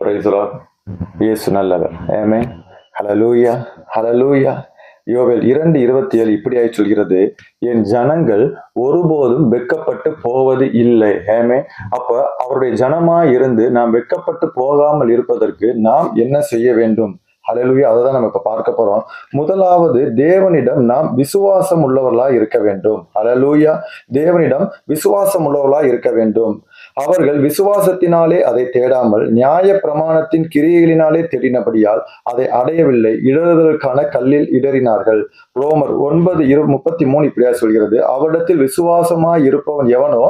Praise the Lord. இயேசு நல்லவர். ஆமென். ஹல்லேலூயா, ஹல்லேலூயா. யோவேல் 2:27 இப்படியாய் சொல்கிறது, என் ஜனங்கள் ஒருபோதும் வெட்கப்பட்டு போவது இல்லை. ஆமென். அப்ப அவருடைய ஜனமாய் இருந்து நாம் வெட்கப்பட்டு போகாமல் இருப்பதற்கு நாம் என்ன செய்ய வேண்டும்? ஹல்லேலூயா. அததான் நம்ம இப்ப பார்க்க போறோம். முதலாவது, தேவனிடம் நாம் விசுவாசம் உள்ளவர்களாய் இருக்க வேண்டும். ஹல்லேலூயா. தேவனிடம் விசுவாசம் உள்ளவர்களாய் இருக்க வேண்டும். அவர்கள் விசுவாசத்தினாலே அதை தேடாமல் நியாய பிரமாணத்தின் கிரியைகளினாலே தேடினபடியால் அதை அடையவில்லை, இடறுதலுக்கான கல்லில் இடறினார்கள். ரோமர் 9:33 இப்படியா சொல்கிறது, அவரிடத்தில் விசுவாசமாய் இருப்பவன் எவனோ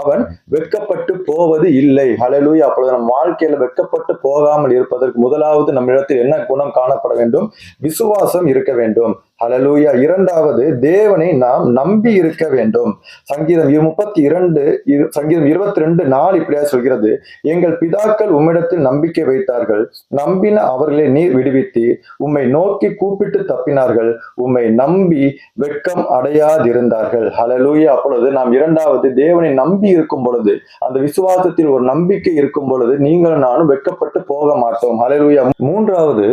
அவன் வெட்கப்பட்டு போவது இல்லை. ஹல்லேலூயா. அப்பொழுது நம் வாழ்க்கையில வெட்கப்பட்டு போகாமல் இருப்பதற்கு முதலாவது நம்மிடத்தில் என்ன குணம் காணப்பட வேண்டும்? விசுவாசம் இருக்க வேண்டும். ஹல்லேலூயா. இரண்டாவது, தேவனை நாம் நம்பி இருக்க வேண்டும். சங்கீதம் 22:4 இப்படியா சொல்கிறது, எங்கள் பிதாக்கள் உம்மிடத்தில் நம்பிக்கை வைத்தார்கள், நம்பின அவர்களை நீர் விடுவித்தி, உம்மை நோக்கி கூப்பிட்டு தப்பினார்கள், உம்மை நம்பி வெட்கம் அடையாதிருந்தார்கள். ஹல்லேலூயா. அப்பொழுது நாம் இரண்டாவது, தேவனை நம்பி இருக்கும் பொழுது, அந்த விசுவாசத்தில் ஒரு நம்பிக்கை இருக்கும் பொழுது நீங்களும் நானும் வெட்கப்பட்டு போக மாட்டோம். ஹல்லேலூயா. மூன்றாவது,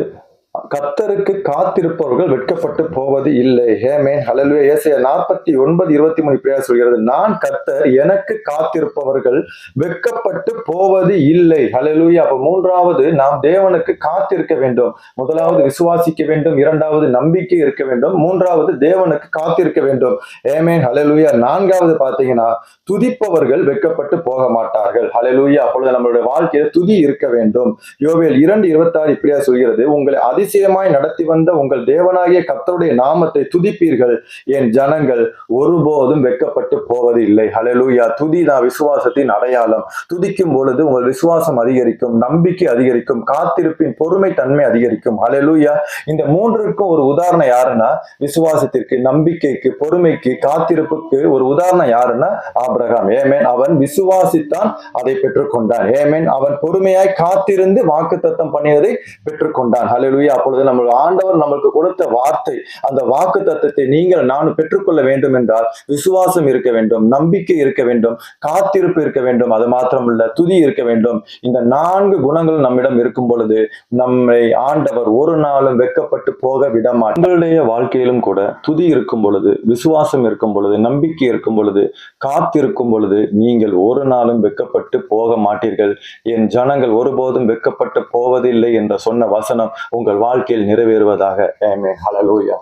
கர்த்தருக்கு காத்திருப்பவர்கள் வெட்கப்பட்டு போவது இல்லை. ஆமென். ஹல்லேலூயா. ஏசாயா 49:23 இப்படியா சொல்கிறது, நான் கர்த்தர், எனக்கு காத்திருப்பவர்கள் வெட்கப்பட்டு போவது இல்லை. ஹல்லேலூயா. அப்ப மூன்றாவது, நாம் தேவனுக்கு காத்திருக்க வேண்டும். முதலாவது விசுவாசிக்க வேண்டும், இரண்டாவது நம்பிக்கை இருக்க வேண்டும், மூன்றாவது தேவனுக்கு காத்திருக்க வேண்டும். ஆமென். ஹல்லேலூயா. நான்காவது பாத்தீங்கன்னா, துதிப்பவர்கள் வெட்கப்பட்டு போக மாட்டார்கள். ஹல்லேலூயா. அப்பொழுது நம்மளுடைய வாழ்க்கையில துதி இருக்க வேண்டும். யோவேல் 2:26 இப்படியா சொல்கிறது, உங்களை அதிசயமாய் நடத்தி வந்த உங்கள் தேவனாகிய கர்த்தருடைய நாமத்தை துதிப்பீர்கள், என் ஜனங்கள் ஒருபோதும் வெட்கப்பட்டு போவது இல்லை. ஹல்லேலூயா. துதி தான் விசுவாசத்தின் அடையாளம். துதிக்கும் பொழுது உங்கள் விசுவாசம் அதிகரிக்கும், நம்பிக்கை அதிகரிக்கும், காத்திருப்பின் பொறுமை தன்மை அதிகரிக்கும். ஹல்லேலூயா. இந்த மூன்றுக்கும் ஒரு உதாரணம் யாருன்னா, விசுவாசத்திற்கு, நம்பிக்கைக்கு, பொறுமைக்கு, காத்திருப்புக்கு ஒரு உதாரணம் யாருன்னா ஆபிரகாம். ஆமென். அவன் விசுவாசித்தான், அதை பெற்றுக்கொண்டான். ஆமென். அவன் பொறுமையாய் காத்திருந்து வாக்குத்தத்தம் பண்ணியதை பெற்றுக்கொண்டான். ஹல்லேலூயா. அப்பொழுது நம்ம ஆண்டவர் நமக்கு கொடுத்த வார்த்தை, அந்த வாக்கு தத்தத்தை நீங்கள் நானும் பெற்றுக்கொள்ள வேண்டும் என்றால் விசுவாசம் இருக்க வேண்டும், நம்பிக்கை இருக்க வேண்டும், காத்திருப்பு இருக்க வேண்டும், அது மாத்திரமல்ல துதி இருக்க வேண்டும். இந்த 4 குணங்கள் நம்மிடம் இருக்கும் பொழுது நம்மை ஆண்டவர் ஒரு நாளும் வெட்கப்பட்டு போக விட மாட்டார். உங்களுடைய வாழ்க்கையிலும் கூட துதி இருக்கும் பொழுது, விசுவாசம் இருக்கும் பொழுது, நம்பிக்கை இருக்கும் பொழுது, காத்திருக்கும் பொழுது நீங்கள் ஒரு நாளும் வெட்கப்பட்டு போக மாட்டீர்கள். என் ஜனங்கள் ஒருபோதும் வெட்கப்பட்டு போவதில்லை என்ற சொன்ன வசனம் உங்கள் வாழ்க்கையில் நிறைவேறுவதாக. ஆமென். ஹல்லேலூயா.